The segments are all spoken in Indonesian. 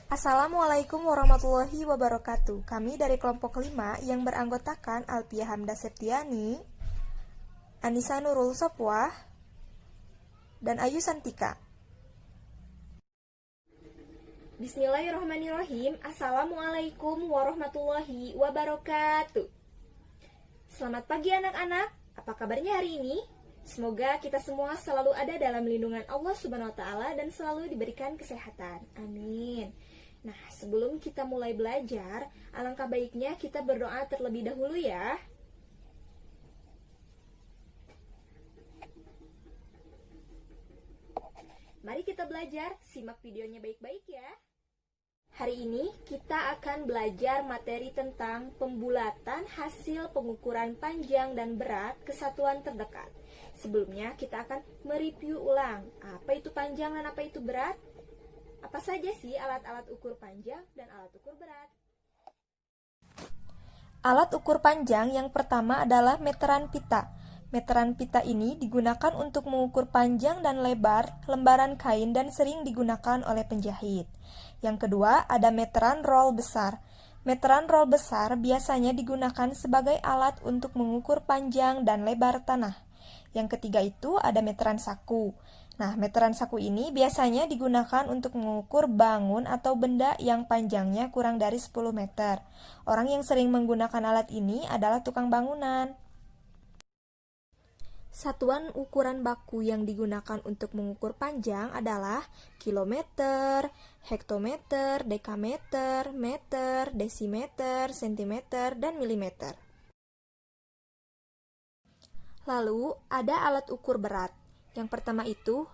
Assalamualaikum warahmatullahi wabarakatuh. Kami dari kelompok 5 yang beranggotakan Alpia Hamda Septiani, Anissa Nurul Sopwah, dan Ayu Santika. Bismillahirrahmanirrahim. Assalamualaikum warahmatullahi wabarakatuh. Selamat pagi anak-anak. Apa kabarnya hari ini? Semoga kita semua selalu ada dalam lindungan Allah Subhanahu wa taala dan selalu diberikan kesehatan. Amin. Nah, sebelum kita mulai belajar, alangkah baiknya kita berdoa terlebih dahulu ya. Mari kita belajar, simak videonya baik-baik ya. Hari ini kita akan belajar materi tentang pembulatan hasil pengukuran panjang dan berat kesatuan terdekat. Sebelumnya kita akan mereview ulang apa itu panjang dan apa itu berat. Apa saja sih alat-alat ukur panjang dan alat ukur berat? Alat ukur panjang yang pertama adalah meteran pita. Meteran pita ini digunakan untuk mengukur panjang dan lebar lembaran kain dan sering digunakan oleh penjahit. Yang kedua ada meteran roll besar. Meteran roll besar biasanya digunakan sebagai alat untuk mengukur panjang dan lebar tanah. Yang ketiga itu ada meteran saku. Nah, meteran saku ini biasanya digunakan untuk mengukur bangun atau benda yang panjangnya kurang dari 10 meter. Orang yang sering menggunakan alat ini adalah tukang bangunan. Satuan ukuran baku yang digunakan untuk mengukur panjang adalah kilometer, hektometer, dekameter, meter, desimeter, sentimeter, dan milimeter. Lalu, ada alat ukur berat. Yang pertama itu,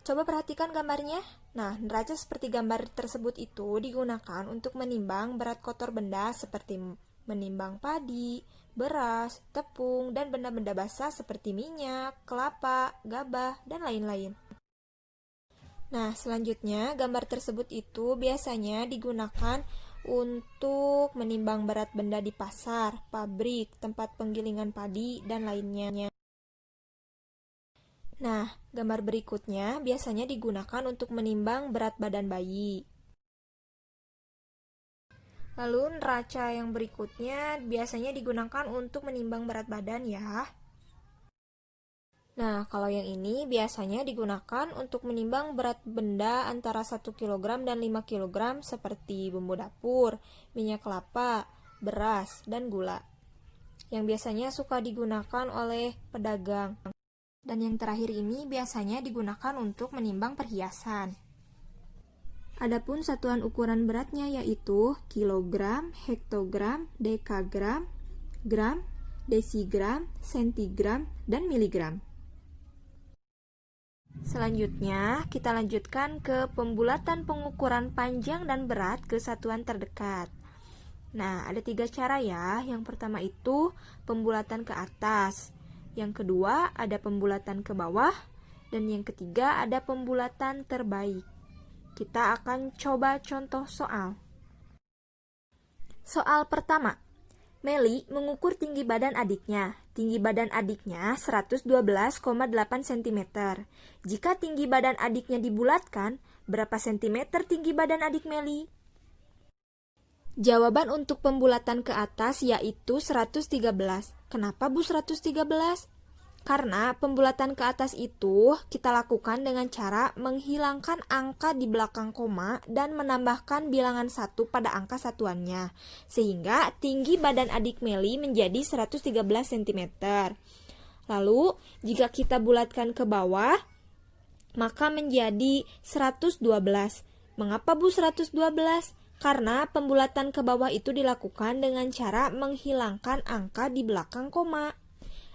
coba perhatikan gambarnya. Nah, neraca seperti gambar tersebut itu digunakan untuk menimbang berat kotor benda seperti menimbang padi, beras, tepung, dan benda-benda basah seperti minyak, kelapa, gabah, dan lain-lain. Nah, selanjutnya gambar tersebut itu biasanya digunakan untuk menimbang berat benda di pasar, pabrik, tempat penggilingan padi, dan lainnya. Nah, gambar berikutnya biasanya digunakan untuk menimbang berat badan bayi. Lalu neraca yang berikutnya biasanya digunakan untuk menimbang berat badan ya. Nah, kalau yang ini biasanya digunakan untuk menimbang berat benda antara 1 kg dan 5 kg seperti bumbu dapur, minyak kelapa, beras, dan gula. Yang biasanya suka digunakan oleh pedagang. Dan yang terakhir ini biasanya digunakan untuk menimbang perhiasan. Adapun satuan ukuran beratnya yaitu kilogram, hektogram, dekagram, gram, desigram, sentigram, dan miligram. Selanjutnya, kita lanjutkan ke pembulatan pengukuran panjang dan berat ke satuan terdekat. Nah, ada 3 cara ya. Yang pertama itu pembulatan ke atas. Yang kedua ada pembulatan ke bawah. Dan yang ketiga ada pembulatan terbaik. Kita akan coba contoh soal. Soal pertama, Meli mengukur tinggi badan adiknya. Tinggi badan adiknya 112,8 cm. Jika tinggi badan adiknya dibulatkan, berapa sentimeter tinggi badan adik Meli? Jawaban untuk pembulatan ke atas yaitu 113. Kenapa Bu 113? Karena pembulatan ke atas itu kita lakukan dengan cara menghilangkan angka di belakang koma dan menambahkan bilangan 1 pada angka satuannya. Sehingga tinggi badan adik Meli menjadi 113 cm. Lalu, jika kita bulatkan ke bawah, maka menjadi 112. Mengapa Bu 112? Karena pembulatan ke bawah itu dilakukan dengan cara menghilangkan angka di belakang koma.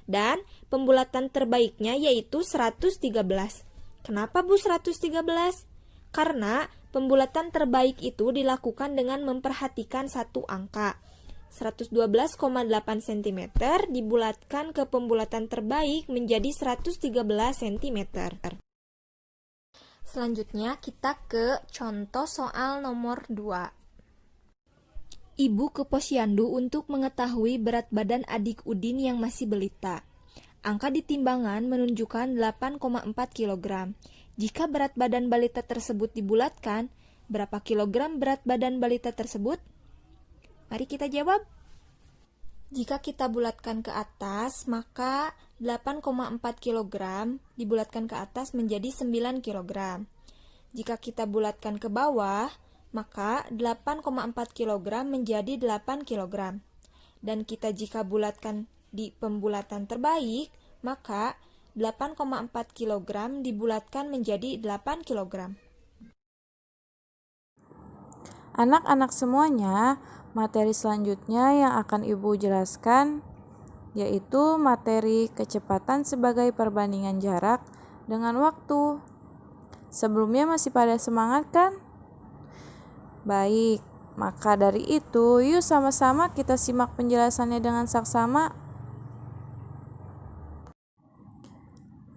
Dan pembulatan terbaiknya yaitu 113. Kenapa Bu 113? Karena pembulatan terbaik itu dilakukan dengan memperhatikan satu angka. 112,8 cm dibulatkan ke pembulatan terbaik menjadi 113 cm. Selanjutnya kita ke contoh soal nomor 2. Ibu ke posyandu untuk mengetahui berat badan adik Udin yang masih balita. Angka di timbangan menunjukkan 8,4 kg. Jika berat badan balita tersebut dibulatkan, Berapa kilogram berat badan balita tersebut? Mari kita jawab. Jika kita bulatkan ke atas, maka 8,4 kg dibulatkan ke atas menjadi 9 kg. Jika kita bulatkan ke bawah, maka 8,4 kg menjadi 8 kg. Dan kita jika bulatkan di pembulatan terbaik, maka 8,4 kg dibulatkan menjadi 8 kg. Anak-anak semuanya, materi selanjutnya yang akan Ibu jelaskan yaitu materi kecepatan sebagai perbandingan jarak dengan waktu. Sebelumnya masih pada semangat kan? Baik, maka dari itu yuk sama-sama kita simak penjelasannya dengan saksama.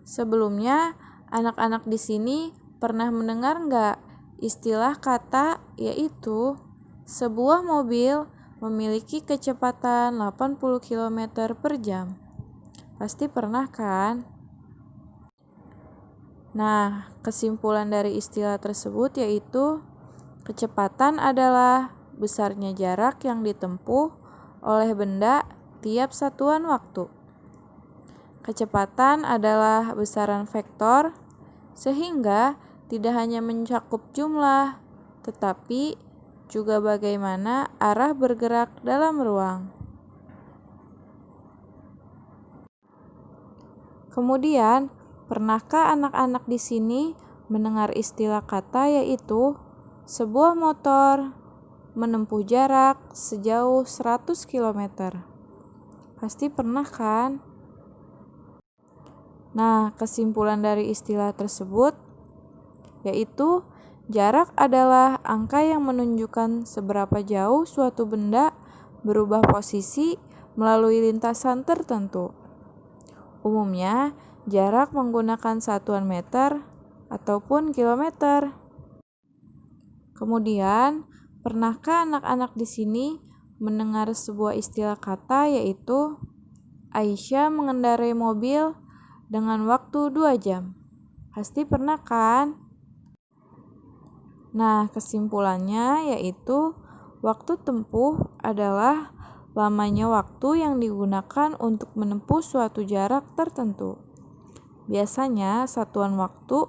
Sebelumnya, anak-anak di sini pernah mendengar nggak istilah kata yaitu sebuah mobil memiliki kecepatan 80 km per jam? Pasti pernah kan? Nah, kesimpulan dari istilah tersebut yaitu kecepatan adalah besarnya jarak yang ditempuh oleh benda tiap satuan waktu. Kecepatan adalah besaran vektor, sehingga tidak hanya mencakup jumlah, tetapi juga bagaimana arah bergerak dalam ruang. Kemudian, pernahkah anak-anak di sini mendengar istilah kata yaitu sebuah motor menempuh jarak sejauh 100 km? Pasti pernah kan? Nah, kesimpulan dari istilah tersebut yaitu jarak adalah angka yang menunjukkan seberapa jauh suatu benda berubah posisi melalui lintasan tertentu. Umumnya, jarak menggunakan satuan meter ataupun kilometer. Kemudian, pernahkah anak-anak di sini mendengar sebuah istilah kata yaitu Aisyah mengendarai mobil dengan waktu 2 jam? Pasti pernah kan? Nah, kesimpulannya yaitu waktu tempuh adalah lamanya waktu yang digunakan untuk menempuh suatu jarak tertentu. Biasanya satuan waktu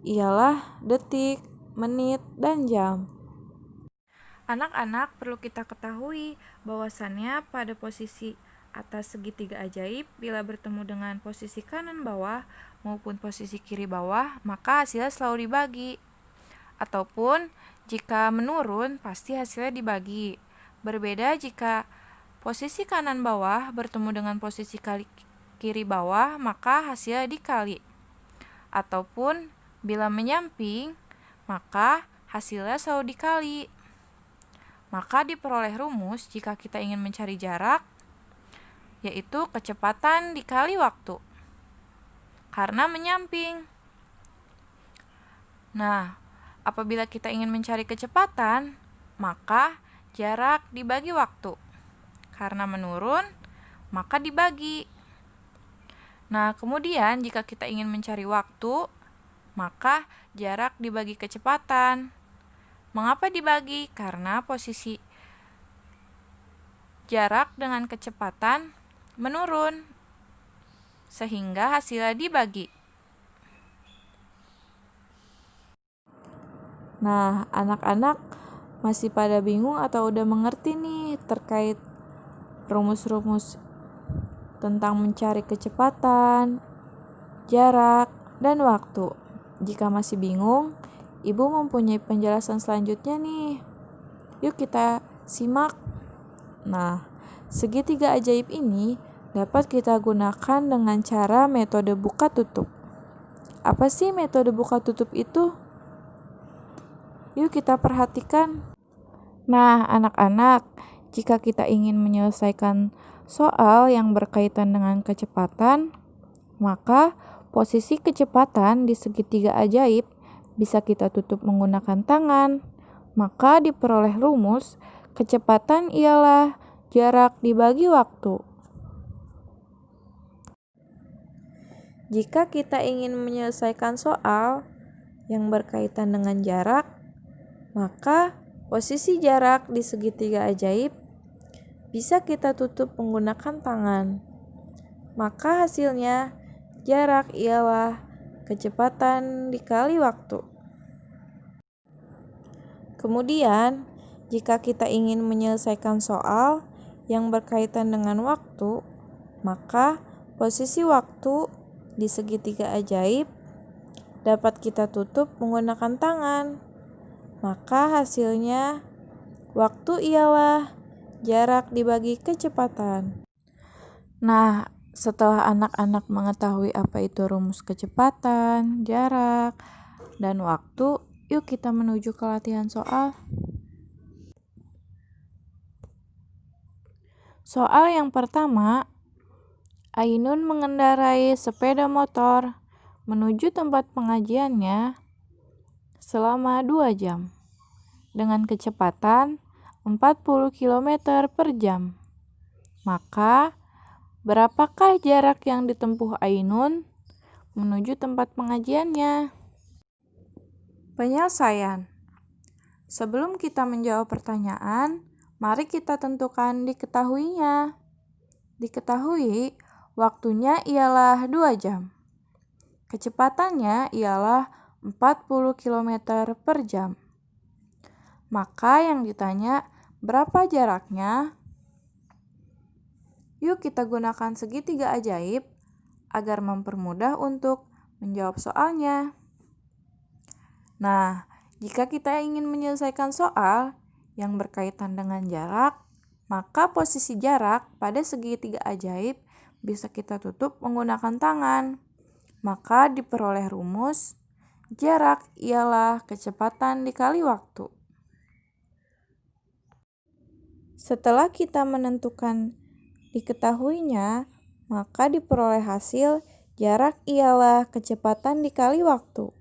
ialah detik, menit, dan jam. Anak-anak perlu kita ketahui bahwasannya pada posisi atas segitiga ajaib bila bertemu dengan posisi kanan bawah maupun posisi kiri bawah, maka hasilnya selalu dibagi. Ataupun jika menurun, pasti hasilnya dibagi. Berbeda jika posisi kanan bawah bertemu dengan posisi kiri bawah, maka hasilnya dikali. Ataupun bila menyamping, maka hasilnya selalu dikali. Maka diperoleh rumus jika kita ingin mencari jarak, yaitu kecepatan dikali waktu, karena menyamping. Nah, apabila kita ingin mencari kecepatan, maka jarak dibagi waktu. Karena menurun, maka dibagi. Nah, kemudian jika kita ingin mencari waktu, maka jarak dibagi kecepatan. Mengapa dibagi? Karena posisi jarak dengan kecepatan menurun, sehingga hasilnya dibagi. Nah, anak-anak masih pada bingung atau udah mengerti nih terkait rumus-rumus tentang mencari kecepatan, jarak, dan waktu? Jika masih bingung, Ibu mempunyai penjelasan selanjutnya nih. Yuk kita simak. Nah, segitiga ajaib ini dapat kita gunakan dengan cara metode buka tutup. Apa sih metode buka tutup itu? Yuk kita perhatikan. Nah, anak-anak, jika kita ingin menyelesaikan soal yang berkaitan dengan kecepatan, maka posisi kecepatan di segitiga ajaib bisa kita tutup menggunakan tangan. Maka diperoleh rumus kecepatan ialah jarak dibagi waktu. Jika kita ingin menyelesaikan soal yang berkaitan dengan jarak, Maka posisi jarak di segitiga ajaib bisa kita tutup menggunakan tangan. Maka hasilnya jarak ialah kecepatan dikali waktu. Kemudian, jika kita ingin menyelesaikan soal yang berkaitan dengan waktu, maka posisi waktu di segitiga ajaib dapat kita tutup menggunakan tangan. Maka hasilnya waktu ialah jarak dibagi kecepatan. Nah, setelah anak-anak mengetahui apa itu rumus kecepatan, jarak, dan waktu, yuk kita menuju ke latihan soal. Soal yang pertama, Ainun mengendarai sepeda motor menuju tempat pengajiannya selama 2 jam dengan kecepatan 40 km per jam. Maka, berapakah jarak yang ditempuh Ainun menuju tempat pengajiannya? Penyelesaian. Sebelum kita menjawab pertanyaan, mari kita tentukan diketahuinya. Diketahui, waktunya ialah 2 jam. Kecepatannya ialah 40 km per jam. Maka yang ditanya, berapa jaraknya? Yuk kita gunakan segitiga ajaib agar mempermudah untuk menjawab soalnya. Nah, jika kita ingin menyelesaikan soal yang berkaitan dengan jarak, maka posisi jarak pada segitiga ajaib bisa kita tutup menggunakan tangan. Maka diperoleh rumus, jarak ialah kecepatan dikali waktu. Setelah kita menentukan diketahuinya, maka diperoleh hasil jarak ialah kecepatan dikali waktu.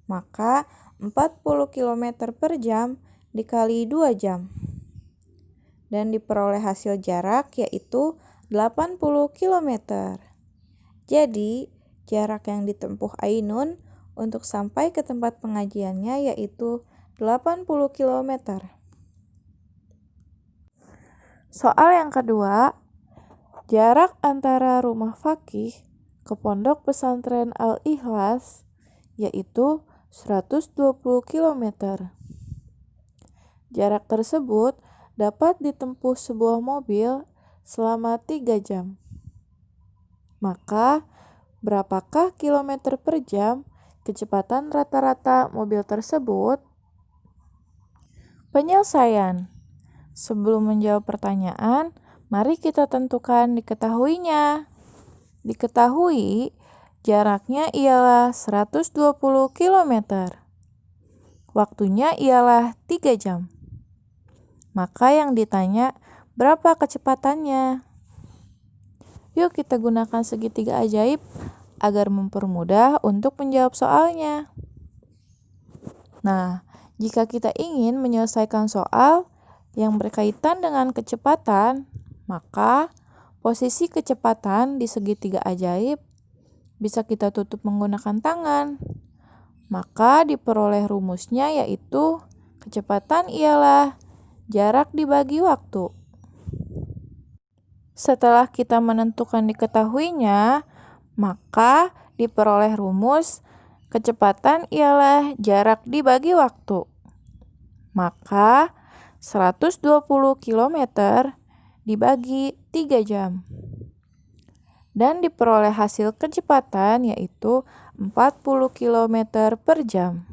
Maka 40 km per jam dikali 2 jam. Dan diperoleh hasil jarak yaitu 80 km. Jadi, jarak yang ditempuh Ainun untuk sampai ke tempat pengajiannya yaitu 80 km. Soal yang kedua, jarak antara rumah Fakih ke pondok pesantren Al-Ikhlas yaitu 120 km. Jarak tersebut dapat ditempuh sebuah mobil selama 3 jam. Maka, berapakah kilometer per jam kecepatan rata-rata mobil tersebut? Penyelesaian. Sebelum menjawab pertanyaan, mari kita tentukan diketahuinya. Diketahui, jaraknya ialah 120 km. Waktunya ialah 3 jam. Maka yang ditanya, berapa kecepatannya? Yuk kita gunakan segitiga ajaib agar mempermudah untuk menjawab soalnya. Nah, jika kita ingin menyelesaikan soal yang berkaitan dengan kecepatan, maka posisi kecepatan di segitiga ajaib bisa kita tutup menggunakan tangan. Maka diperoleh rumusnya yaitu kecepatan ialah jarak dibagi waktu. Setelah kita menentukan diketahuinya, maka diperoleh rumus kecepatan ialah jarak dibagi waktu. Maka 120 km dibagi 3 jam. Dan diperoleh hasil kecepatan yaitu 40 km per jam.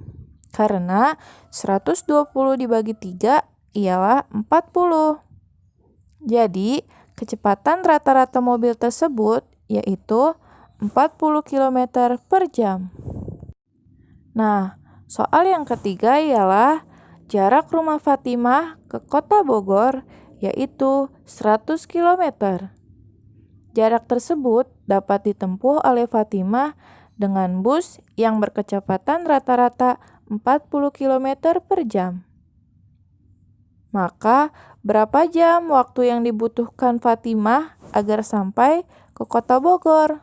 Karena 120 dibagi 3 ialah 40. Jadi, kecepatan rata-rata mobil tersebut yaitu 40 km per jam. Nah, soal yang ketiga ialah jarak rumah Fatimah ke kota Bogor yaitu 100 km. Jarak tersebut dapat ditempuh oleh Fatimah dengan bus yang berkecepatan rata-rata 40 km per jam. Maka, berapa jam waktu yang dibutuhkan Fatimah agar sampai ke kota Bogor?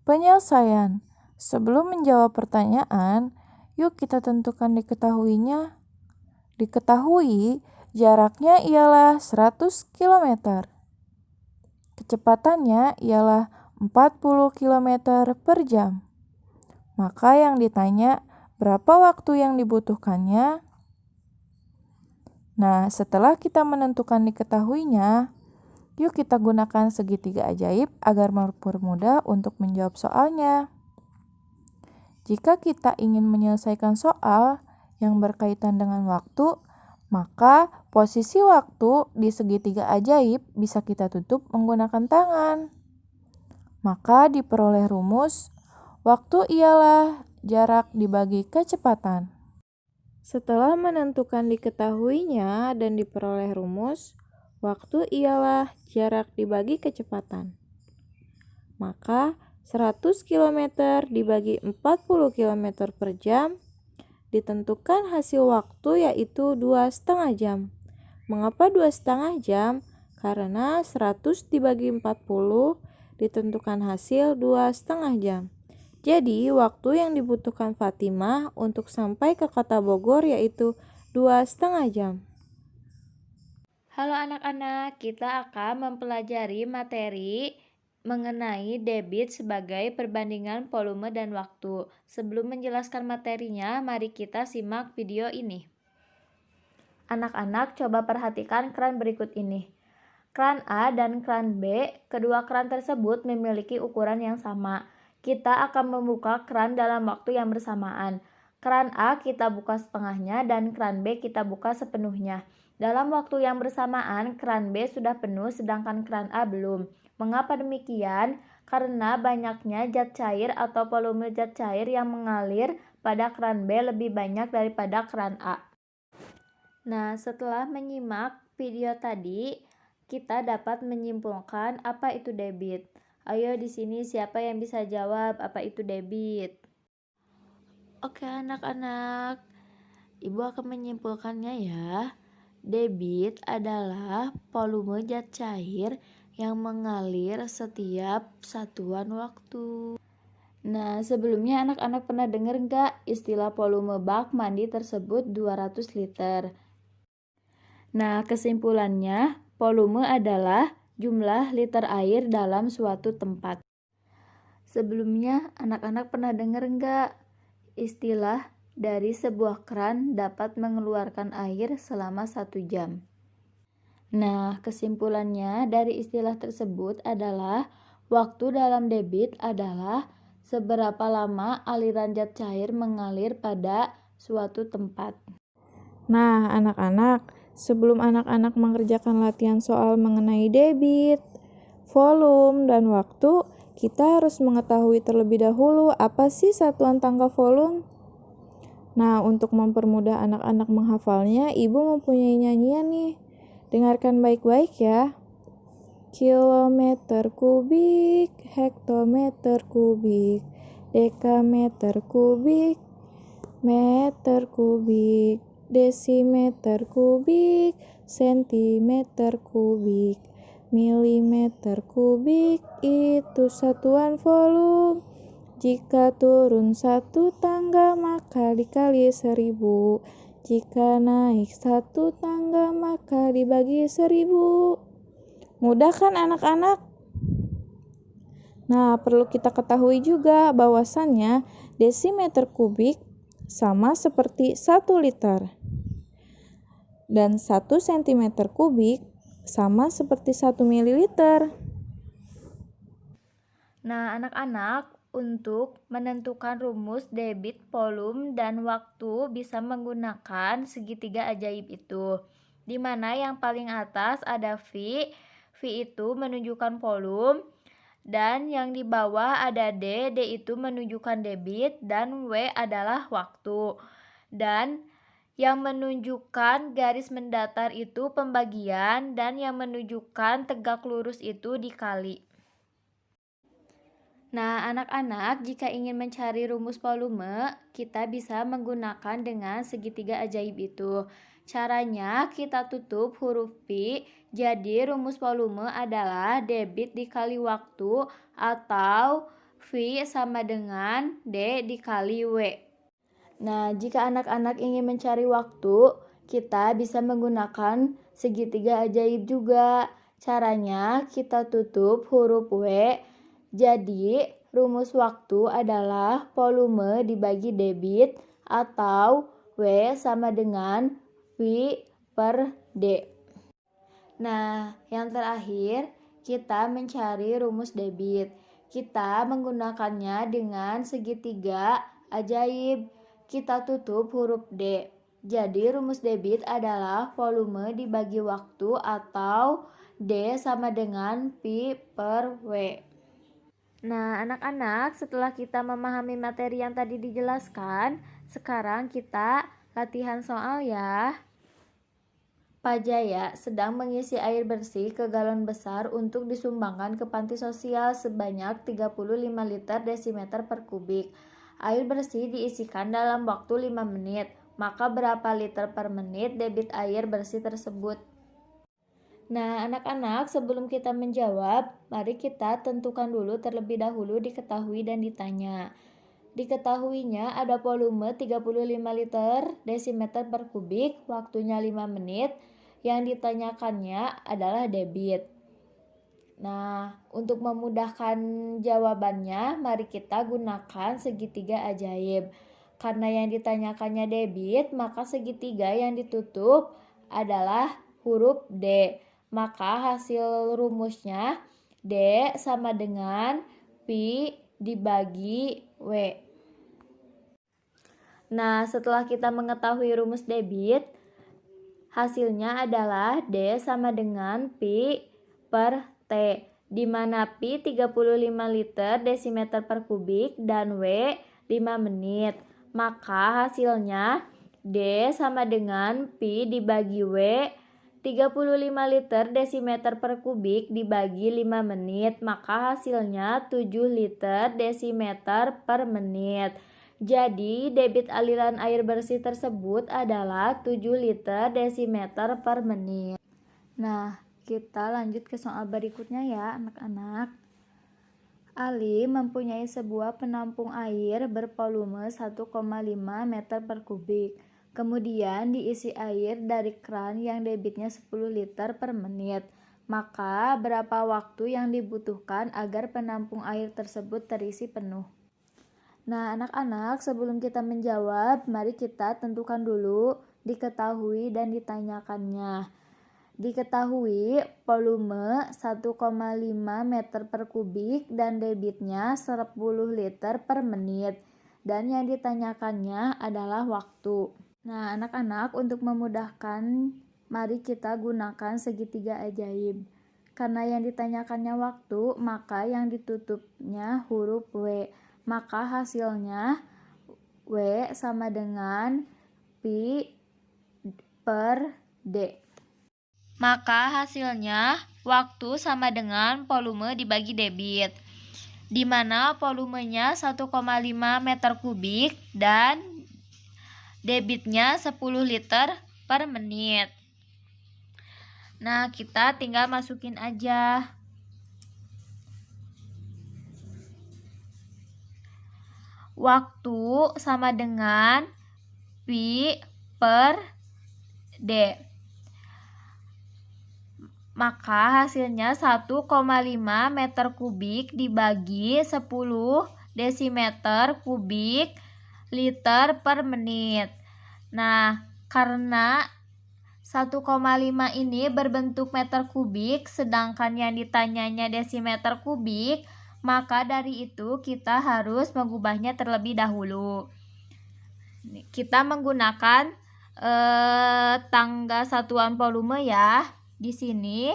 Penyelesaian. Sebelum menjawab pertanyaan, Yuk kita tentukan diketahuinya. Diketahui jaraknya ialah 100 km. Kecepatannya ialah 40 km per jam. Maka yang ditanya, berapa waktu yang dibutuhkannya? Nah, setelah kita menentukan diketahuinya, yuk kita gunakan segitiga ajaib agar mempermudah untuk menjawab soalnya. Jika kita ingin menyelesaikan soal yang berkaitan dengan waktu, maka posisi waktu di segitiga ajaib bisa kita tutup menggunakan tangan. Maka diperoleh rumus, waktu ialah jarak dibagi kecepatan. Setelah menentukan diketahuinya dan diperoleh rumus, waktu ialah jarak dibagi kecepatan. Maka 100 km dibagi 40 km per jam, ditentukan hasil waktu yaitu 2,5 jam. Mengapa 2,5 jam? Karena 100 dibagi 40 ditentukan hasil 2,5 jam. Jadi, waktu yang dibutuhkan Fatimah untuk sampai ke kota Bogor yaitu 2,5 jam. Halo anak-anak, kita akan mempelajari materi mengenai debit sebagai perbandingan volume dan waktu. Sebelum menjelaskan materinya, mari kita simak video ini. Anak-anak, coba perhatikan keran berikut ini. Keran A dan keran B, kedua keran tersebut memiliki ukuran yang sama. Kita akan membuka keran dalam waktu yang bersamaan. Keran A kita buka setengahnya dan keran B kita buka sepenuhnya. Dalam waktu yang bersamaan, keran B sudah penuh sedangkan keran A belum. Mengapa demikian? Karena banyaknya zat cair atau volume zat cair yang mengalir pada keran B lebih banyak daripada keran A. Nah, setelah menyimak video tadi, kita dapat menyimpulkan apa itu debit. Ayo di sini siapa yang bisa jawab apa itu debit? Oke anak-anak, Ibu akan menyimpulkannya ya. Debit adalah volume zat cair yang mengalir setiap satuan waktu. Nah, sebelumnya anak-anak pernah dengar nggak istilah volume bak mandi tersebut 200 liter? Nah, kesimpulannya, volume adalah jumlah liter air dalam suatu tempat. Sebelumnya, anak-anak pernah dengar nggak istilah dari sebuah keran dapat mengeluarkan air selama 1 jam? Nah, kesimpulannya dari istilah tersebut adalah waktu dalam debit adalah seberapa lama aliran zat cair mengalir pada suatu tempat. Nah, anak-anak, sebelum anak-anak mengerjakan latihan soal mengenai debit, volume, dan waktu, kita harus mengetahui terlebih dahulu apa sih satuan tangga volume. Nah, untuk mempermudah anak-anak menghafalnya, Ibu mempunyai nyanyian nih. Dengarkan baik-baik ya. Kilometer kubik, hektometer kubik, dekameter kubik, meter kubik, desimeter kubik, sentimeter kubik, milimeter kubik, itu satuan volume. Jika turun 1 tangga maka dikali 1000. Jika naik 1 tangga maka dibagi 1000. Mudah kan anak-anak? Nah, perlu kita ketahui juga bahwasannya desimeter kubik sama seperti 1 liter. Dan 1 cm kubik sama seperti 1 mililiter. Nah, anak-anak, untuk menentukan rumus debit, volume, dan waktu bisa menggunakan segitiga ajaib itu. Di mana yang paling atas ada V. V itu menunjukkan volume. Dan yang di bawah ada D. D itu menunjukkan debit. Dan W adalah waktu. Dan yang menunjukkan garis mendatar itu pembagian. Dan yang menunjukkan tegak lurus itu dikali. Nah, anak-anak, jika ingin mencari rumus volume, kita bisa menggunakan dengan segitiga ajaib itu. Caranya, kita tutup huruf V, jadi rumus volume adalah debit dikali waktu atau V sama dengan D dikali W. Nah, jika anak-anak ingin mencari waktu, kita bisa menggunakan segitiga ajaib juga. Caranya kita tutup huruf W. Jadi, rumus waktu adalah volume dibagi debit atau W sama dengan V per D. Nah, yang terakhir, kita mencari rumus debit. Kita menggunakannya dengan segitiga ajaib. Kita tutup huruf D. Jadi rumus debit adalah volume dibagi waktu atau D sama dengan Pi per W. Nah, anak-anak, setelah kita memahami materi yang tadi dijelaskan, sekarang kita latihan soal ya. Pak Jaya sedang mengisi air bersih ke galon besar untuk disumbangkan ke panti sosial sebanyak 35 liter desimeter per kubik. Air bersih diisikan dalam waktu 5 menit. Maka berapa liter per menit debit air bersih tersebut? Nah, anak-anak, sebelum kita menjawab, mari kita tentukan dulu terlebih dahulu diketahui dan ditanya. Diketahuinya ada volume 35 liter desimeter per kubik, waktunya 5 menit. Yang ditanyakannya adalah debit. Nah, untuk memudahkan jawabannya, mari kita gunakan segitiga ajaib. Karena yang ditanyakannya debit, maka segitiga yang ditutup adalah huruf D. Maka hasil rumusnya D sama dengan Pi dibagi W. Nah, setelah kita mengetahui rumus debit, hasilnya adalah D sama dengan Pi per T, di mana Pi 35 liter desimeter per kubik dan W 5 menit. Maka hasilnya D sama dengan Pi dibagi W 35 liter desimeter per kubik dibagi 5 menit. Maka hasilnya 7 liter desimeter per menit. Jadi, debit aliran air bersih tersebut adalah 7 liter desimeter per menit. Nah, kita lanjut ke soal berikutnya ya, anak-anak. Ali mempunyai sebuah penampung air bervolume 1,5 meter per kubik. Kemudian diisi air dari keran yang debitnya 10 liter per menit. Maka, berapa waktu yang dibutuhkan agar penampung air tersebut terisi penuh? Nah, anak-anak, sebelum kita menjawab, mari kita tentukan dulu diketahui dan ditanyakannya. Diketahui volume 1,5 meter per kubik dan debitnya 10 liter per menit. Dan yang ditanyakannya adalah waktu. Nah, anak-anak, untuk memudahkan, mari kita gunakan segitiga ajaib. Karena yang ditanyakannya waktu, maka yang ditutupnya huruf W. Maka hasilnya W sama dengan Pi per D. Maka hasilnya waktu sama dengan volume dibagi debit, di mana volumenya 1,5 meter kubik dan debitnya 10 liter per menit. Nah, kita tinggal masukin aja. Waktu sama dengan Pi per D. Maka hasilnya 1,5 meter kubik dibagi 10 desimeter kubik liter per menit. Nah, karena 1,5 ini berbentuk meter kubik, sedangkan yang ditanyanya desimeter kubik, maka dari itu kita harus mengubahnya terlebih dahulu. Kita menggunakan tangga satuan volume ya. Di sini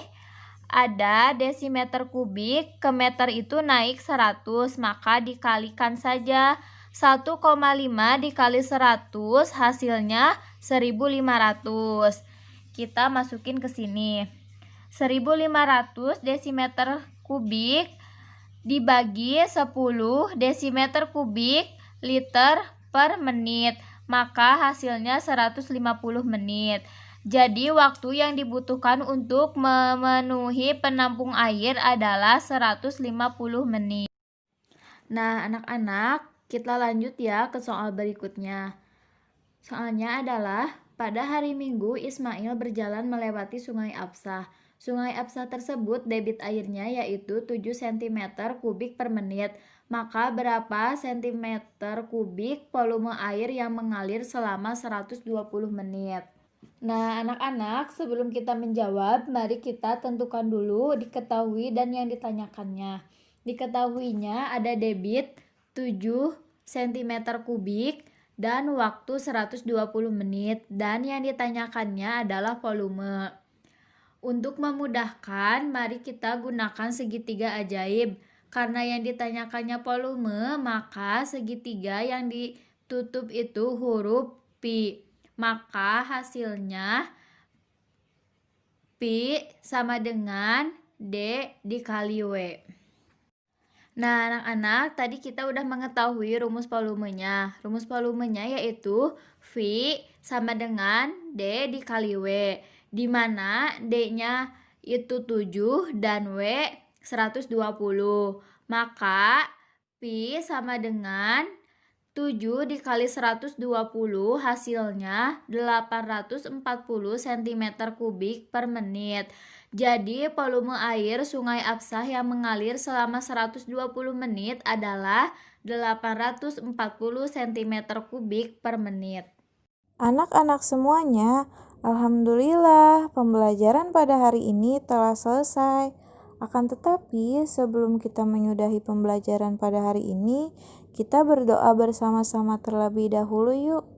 ada desimeter kubik, ke meter itu naik 100, maka dikalikan saja 1,5 dikali 100 hasilnya 1500. Kita masukin ke sini. 1500 desimeter kubik dibagi 10 desimeter kubik liter per menit, maka hasilnya 150 menit. Jadi waktu yang dibutuhkan untuk memenuhi penampung air adalah 150 menit. Nah, anak-anak, kita lanjut ya ke soal berikutnya. Soalnya adalah pada hari Minggu Ismail berjalan melewati Sungai Absah. Sungai Absah tersebut debit airnya yaitu 7 cm kubik per menit. Maka berapa cm kubik volume air yang mengalir selama 120 menit? Nah, anak-anak, sebelum kita menjawab, mari kita tentukan dulu diketahui dan yang ditanyakannya. Diketahuinya ada debit 7 cm kubik dan waktu 120 menit, dan yang ditanyakannya adalah volume. Untuk memudahkan, mari kita gunakan segitiga ajaib. Karena yang ditanyakannya volume, maka segitiga yang ditutup itu huruf pi. Maka hasilnya pi sama dengan D dikali W. Nah, anak-anak, tadi kita udah mengetahui rumus volumenya. Rumus volumenya yaitu V sama dengan D dikali W, di mana D-nya itu 7 dan W 120. Maka Pi sama dengan 7 dikali 120 hasilnya 840 cm kubik per menit. Jadi volume air Sungai Absah yang mengalir selama 120 menit adalah 840 cm kubik per menit. Anak-anak semuanya, alhamdulillah pembelajaran pada hari ini telah selesai. Akan tetapi sebelum kita menyudahi pembelajaran pada hari ini, kita berdoa bersama-sama terlebih dahulu yuk,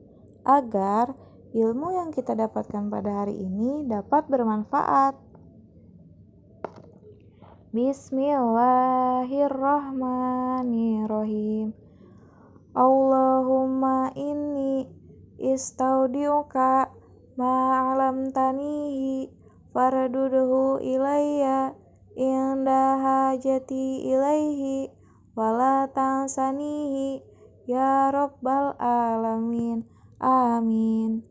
agar ilmu yang kita dapatkan pada hari ini dapat bermanfaat. Bismillahirrahmanirrahim. Allahumma inni istaudiuka ma'alamtanihi farduduhu ilayya inda hajati ilaihi wala tansanihi ya rabbal alamin. Amin.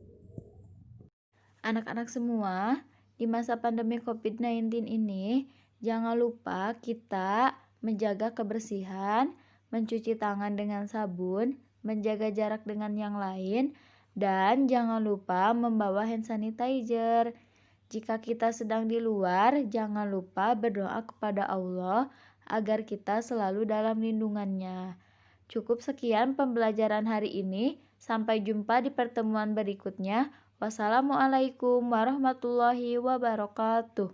Anak-anak semua, di masa pandemi COVID-19 ini, jangan lupa kita menjaga kebersihan, mencuci tangan dengan sabun, menjaga jarak dengan yang lain, dan jangan lupa membawa hand sanitizer. Jika kita sedang di luar, jangan lupa berdoa kepada Allah agar kita selalu dalam lindungannya. Cukup sekian pembelajaran hari ini. Sampai jumpa di pertemuan berikutnya. Wassalamualaikum warahmatullahi wabarakatuh.